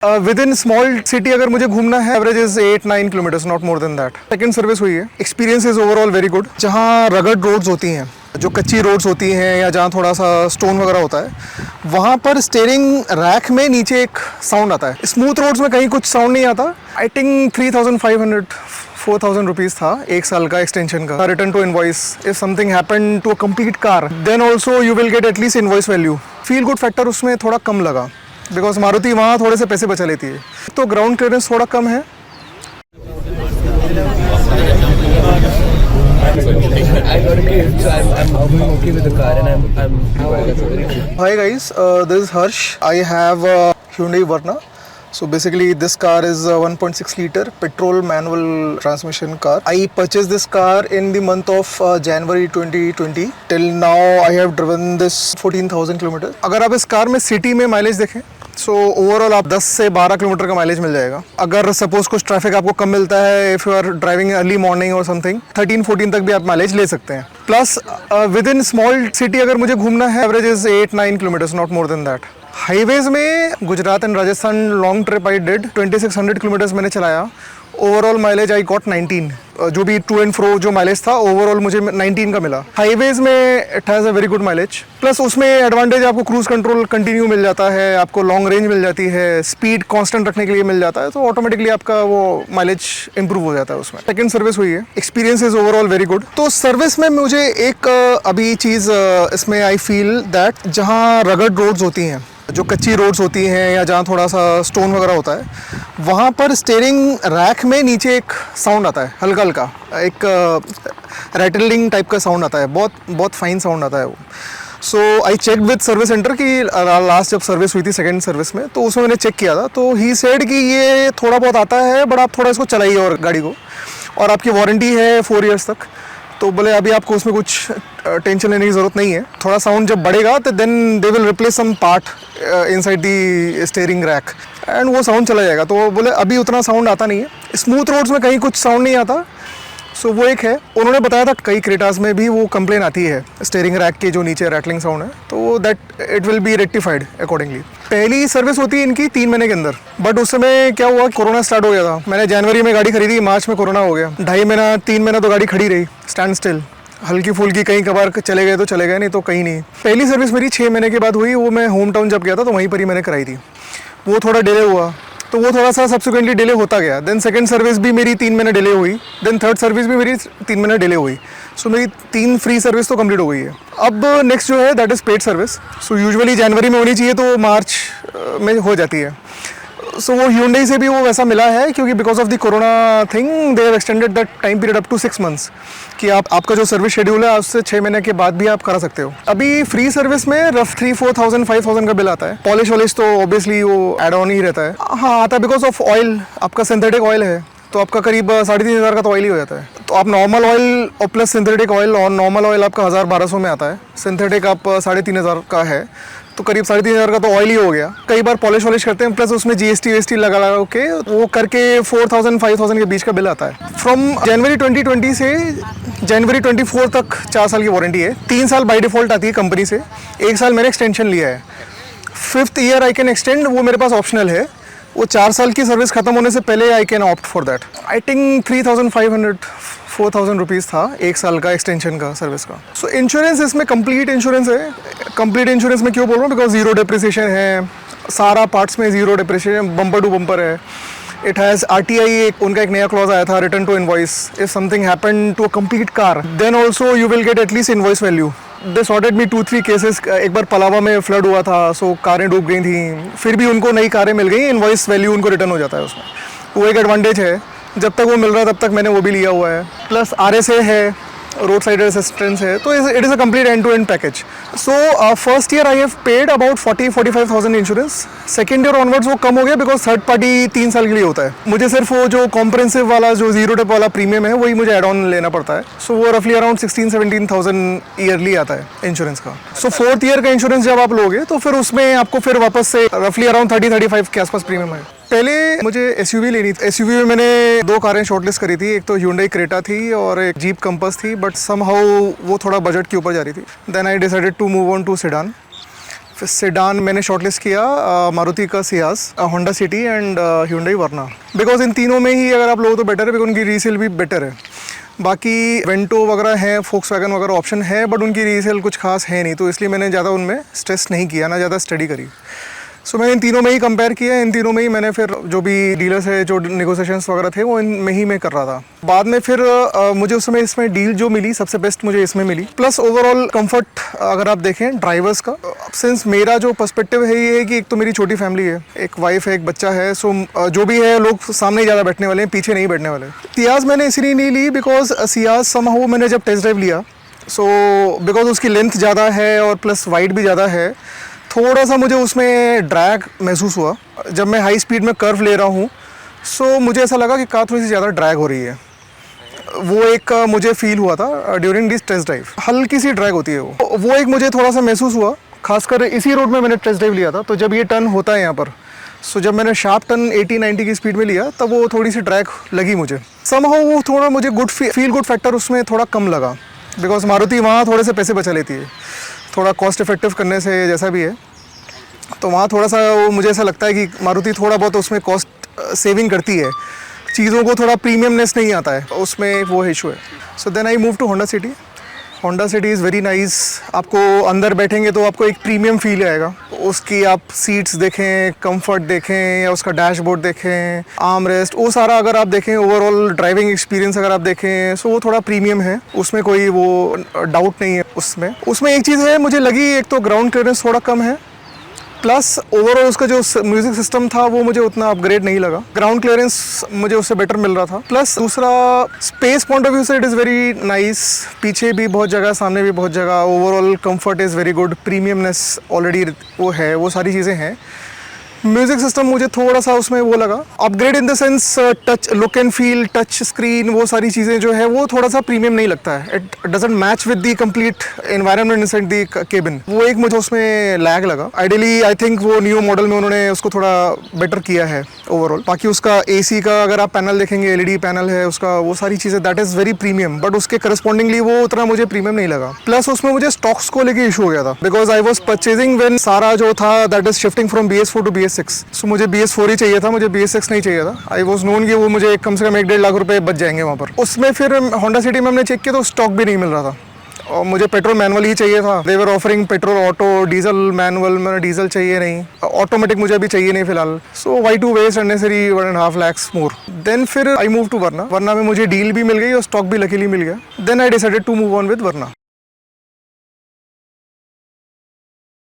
With in small city अगर मुझे घूमना है, average is 8-9 kilometres, not more than that. Second service हुई है, experience is overall very good. जहाँ रगड रोड्स होती हैं, जो कच्ची रोड्स होती हैं या जहाँ थोड़ा सा स्टोन वगैरह होता है, वहाँ पर स्टीयरिंग रैक में नीचे एक साउंड आता है। स्मूथ रोड्स में कहीं कुछ साउंड नहीं आता। आई थिंक 3,500-4,000 रुपीज़ था 1 साल का एक्सटेंशन का। Return to invoice, if something happen to a complete car then also you will get at least invoice value. Feel good factor उसमें थोड़ा कम लगा बिकॉज मारुति वहाँ थोड़े से पैसे बचा लेती है, तो ग्राउंड क्लियरेंस थोड़ा कम है। Hi guys, this is Harsh. I have a Hyundai Verna. So basically this car is a 1.6 liter petrol manual transmission car. I purchased this car in the month of January 2020. Till now I have driven this 14,000 kilometers. अगर आप इस car में city में mileage देखें so overall आप 10 से 12 kilometre का mileage मिल जाएगा। अगर सपोज कुछ ट्रैफिक आपको कम मिलता है, if you are driving early morning और समथिंग, 13-14 तक भी आप माइलेज ले सकते हैं। Plus with in small city अगर मुझे घूमना है, average is 8-9 kilometres, not more than that. हाईवेज में Gujarat and Rajasthan long trip I did, 2600 kilometres मैंने चलाया। ओवरऑल माइलेज आई गॉट 19, जो भी टू एंड फ्रो जो माइलेज था ओवरऑल मुझे 19 का मिला। हाईवेज में it has a very good mileage. Plus उसमें एडवांटेज आपको क्रूज कंट्रोल कंटिन्यू मिल जाता है, आपको लॉन्ग रेंज मिल जाती है, स्पीड कांस्टेंट रखने के लिए मिल जाता है, तो ऑटोमेटिकली आपका वो माइलेज इंप्रूव हो जाता है उसमें। सेकंड सर्विस हुई है, experience is overall very good. तो सर्विस में मुझे एक अभी चीज़ इसमें आई फील दैट जहाँ रगड रोड्स होती हैं, जो कच्ची रोड्स होती हैं या जहाँ थोड़ा सा स्टोन वगैरह होता है, वहाँ पर स्टीयरिंग रैक में नीचे एक साउंड आता है, हल्का हल्का एक रैटलिंग टाइप का साउंड आता है, बहुत बहुत फाइन साउंड आता है वो। So I check with service centre कि लास्ट जब सर्विस हुई थी सेकंड सर्विस में, तो उसमें मैंने चेक किया था, तो ही सेड कि ये थोड़ा बहुत आता है बट आप थोड़ा इसको चलाइए और गाड़ी को, और आपकी वारंटी है 4 ईयर्स तक। तो बोले अभी आपको उसमें कुछ टेंशन लेने की ज़रूरत नहीं है, थोड़ा साउंड जब बढ़ेगा तो then they will replace some part inside the steering rack and वो साउंड चला जाएगा। तो बोले अभी उतना साउंड आता नहीं है। स्मूथ रोड्स में कहीं कुछ साउंड नहीं आता, सो वो एक है। उन्होंने बताया था कई क्रेटास में भी वो कंप्लेन आती है स्टीयरिंग रैक के जो नीचे रैटलिंग साउंड है, तो that it will be rectified accordingly. पहली सर्विस होती है इनकी 3 महीने के अंदर, बट उस समय क्या हुआ, कोरोना स्टार्ट हो गया था। मैंने जनवरी में गाड़ी खरीदी, मार्च में कोरोना हो गया, 2.5 महीना 3 महीना तो गाड़ी खड़ी रही स्टैंड स्टिल। हल्की फुल्की कहीं कभार चले गए तो चले गए, नहीं तो कहीं नहीं। पहली सर्विस मेरी 6 महीने के बाद हुई, वो मैं होम टाउन जब गया था तो वहीं पर ही मैंने कराई थी। वो थोड़ा डिले हुआ, तो वो थोड़ा सा सब्सिक्वेंटली डिले होता गया। देन सेकंड सर्विस भी मेरी 3 महीने डिले हुई, देन थर्ड सर्विस भी मेरी 3 महीने डिले हुई। सो मेरी 3 फ्री सर्विस तो कंप्लीट हो गई है। अब नेक्स्ट जो है that is paid service. So usually जनवरी में होनी चाहिए, तो मार्च में हो जाती है। सो वो Hyundai से भी वो वैसा मिला है, क्योंकि because of the corona thing they have extended that time period up to 6 months, कि आपका जो सर्विस शेड्यूल है उससे 6 महीने के बाद भी आप करा सकते हो। अभी फ्री सर्विस में रफ 3-4,000-5,000 का बिल आता है। पॉलिश वॉलिश तो ऑब्वियसली वो एड ऑन ही रहता है। हाँ आता है, बिकॉज ऑफ ऑयल, आपका सिंथेटिक ऑयल है तो आपका करीब 3,500 का तो ऑयल ही हो जाता है। तो आप नॉर्मल ऑयल और प्लस सिंथेटिक ऑयल, और नॉर्मल ऑयल आपका 1,000-1,200 में आता है, सिंथेटिक आप 3,500 का है, तो करीब 3,500 का तो ऑयल ही हो गया। कई बार पॉलिश वॉलिश करते हैं, प्लस उसमें GST लगा के वो करके 4,000-5,000 के बीच का बिल आता है। फ्रॉम जनवरी 2020 से जनवरी 24 तक 4 साल की वारंटी है। 3 साल बाई डिफ़ॉल्ट आती है कंपनी से, 1 साल मैंने एक्सटेंशन लिया है। 5th year I can extend, वो मेरे पास ऑप्शनल है। वो 4 साल की सर्विस खत्म होने से पहले I can opt for that. I think 3,500-4,000 rupees था 1 साल का एक्सटेंशन का सर्विस का। सो इंश्योरेंस इसमें कंप्लीट इंश्योरेंस है। कंप्लीट इंश्योरेंस में क्यों बोल रहा हूँ, बिकॉज ज़ीरो डिप्रिसिएशन है, सारा पार्ट्स में zero depreciation, bumper to bumper है। इट हैज़ RTI, उनका एक नया क्लॉज आया था, return to invoice. If something happen to a complete car then also you will get at least invoice value. They sorted me 2-3 cases. एक बार पलावा में flood हुआ था, सो कारें डूब गई थी, फिर भी उनको नई कारें मिल गई, इनवॉइस वैल्यू उनको रिटर्न हो जाता है उसमें। वो एक एडवांटेज है, जब तक वो मिल रहा है तब तक मैंने वो भी लिया हुआ है। प्लस RSA है, रोड साइड असिस्टेंस है, तो it is a complete end to end package. So first year I have paid about 40-45,000 insurance. Second year onwards वो कम हो गया, बिकॉज थर्ड पार्टी 3 साल के लिए होता है। मुझे सिर्फ वो जो कॉम्प्रेंसिव वाला जो जीरो डेप वाला प्रीमियम है वही मुझे एड ऑन लेना पड़ता है। सो वो रफली अराउंड 16-17,000 ईयरली आता है इंश्योरेंस का। सो 4th ईयर का इंश्योरेंस जब आप लोगे तो फिर उसमें आपको फिर वापस से रफली अराउंड 30-35 के आसपास प्रीमियम है। पहले मुझे SUV लेनी थी। SUV में मैंने 2 कारें शॉर्टलिस्ट करी थी, एक तो Hyundai क्रेटा थी और एक जीप कंपास थी, बट समहाउ वो थोड़ा बजट के ऊपर जा रही थी। Then I decided to move on to sedan. Sedan मैंने शॉर्टलिस्ट किया मारुति का Ciaz, Honda City and Hyundai Verna, because इन तीनों में ही अगर आप लो तो बेटर है, बिकॉज उनकी रीसेल भी बेटर है। बाकी वेंटो वगैरह है, फोक्सवैगन वगैरह ऑप्शन है, बट उनकी रीसेल कुछ खास है नहीं, तो इसलिए मैंने ज़्यादा उनमें स्ट्रेस नहीं किया, ना ज़्यादा स्टडी करी। सो मैंने इन तीनों में ही कंपेयर किया, इन तीनों में ही मैंने फिर जो भी डीलर्स है, जो नेगोशिएशंस वगैरह थे, वो इनमें ही मैं कर रहा था। बाद में फिर मुझे उस समय इसमें डील जो मिली सबसे बेस्ट मुझे इसमें मिली। प्लस ओवरऑल कंफर्ट अगर आप देखें ड्राइवर्स का, सिंस मेरा जो पर्सपेक्टिव है ये है कि एक तो मेरी छोटी फैमिली है, एक वाइफ है, एक बच्चा है, सो जो भी है लोग सामने ही ज़्यादा बैठने वाले हैं, पीछे नहीं बैठने वाले। सियाज मैंने इसलिए नहीं ली बिकॉज सियाज समहाउ मैंने जब टेस्ट ड्राइव लिया, सो बिकॉज उसकी लेंथ ज़्यादा है और प्लस वाइड भी ज़्यादा है, थोड़ा सा मुझे उसमें ड्रैग महसूस हुआ जब मैं हाई स्पीड में कर्व ले रहा हूँ। सो मुझे ऐसा लगा कि कार थोड़ी सी ज़्यादा ड्रैग हो रही है, वो एक मुझे फील हुआ था ड्यूरिंग दिस टेस्ट ड्राइव, हल्की सी ड्रैग होती है वो एक मुझे थोड़ा सा महसूस हुआ। खासकर इसी रोड में मैंने टेस्ट ड्राइव लिया था, तो जब ये टर्न होता है यहाँ पर, सो जब मैंने शार्प टर्न 80-90 की स्पीड में लिया तब वो थोड़ी सी ड्रैग लगी मुझे। समहाउ वो थोड़ा मुझे फील गुड फैक्टर उसमें थोड़ा कम लगा, बिकॉज मारुति वहाँ थोड़े से पैसे बचा लेती है, थोड़ा कॉस्ट इफेक्टिव करने से जैसा भी है, तो वहाँ थोड़ा सा वो मुझे ऐसा लगता है कि मारुति थोड़ा बहुत उसमें कॉस्ट सेविंग करती है, चीज़ों को थोड़ा प्रीमियमनेस नहीं आता है उसमें, वो इशू है। So then I move to Honda City. Honda City is very nice, आपको अंदर बैठेंगे तो आपको एक प्रीमियम फील आएगा, उसकी आप सीट्स देखें, कंफर्ट देखें, या उसका डैशबोर्ड देखें, आर्म रेस्ट, वो सारा अगर आप देखें, ओवरऑल ड्राइविंग एक्सपीरियंस अगर आप देखें, सो वो थोड़ा प्रीमियम है, उसमें कोई वो डाउट नहीं है। उसमें एक चीज़ है मुझे लगी, एक तो ग्राउंड क्लियरेंस थोड़ा कम है, प्लस ओवरऑल उसका जो म्यूजिक सिस्टम था वो मुझे उतना अपग्रेड नहीं लगा, ग्राउंड क्लियरेंस मुझे उससे बेटर मिल रहा था। प्लस दूसरा स्पेस पॉइंट ऑफ व्यू से इट इज़ वेरी नाइस, पीछे भी बहुत जगह, सामने भी बहुत जगह, overall comfort is very good, premiumness already वो है, वो सारी चीज़ें हैं। म्यूजिक सिस्टम मुझे थोड़ा सा उसमें वो लगा upgrade in the sense, touch look and feel, touch screen, वो सारी चीज़ें जो है वो थोड़ा सा प्रीमियम नहीं लगता है, it doesn't match with the complete environment inside the cabin, वो एक मुझे उसमें लैग लगा। आइडियली आई थिंक वो न्यू मॉडल में उन्होंने उसको थोड़ा बेटर किया है ओवरऑल। बाकी उसका एसी का अगर आप पैनल देखेंगे, एलईडी पैनल है उसका, वो सारी चीज़ें that is very premium, but उसके करस्पॉन्डिंगली वो उतना मुझे प्रीमियम नहीं लगा। प्लस उसमें मुझे स्टॉक्स को लेके इशू हो गया था, because I was purchasing when सारा जो था that is shifting from BS4 to BS6, so मुझे BS4 ही चाहिए था, मुझे BS6 नहीं चाहिए था। आई वॉज नोन कि वो मुझे कम से कम 1-1.5 लाख रुपए बच जाएंगे वहाँ पर। उसमें फिर होंडा सिटी में हमने चेक किया तो स्टॉक भी नहीं मिल रहा था, और मुझे पेट्रोल मैनुअल ही चाहिए था। They were offering petrol auto, diesel manual, मैंने डीजल चाहिए नहीं, ऑटोमेटिक मुझे अभी चाहिए नहीं फिलहाल। So why to waste unnecessary 1.5 lakhs more. Then फिर आई मूव टू वर्ना में मुझे डील भी मिल गई और स्टॉक भी लकीली मिल गया। Then I decided to move on with Verna.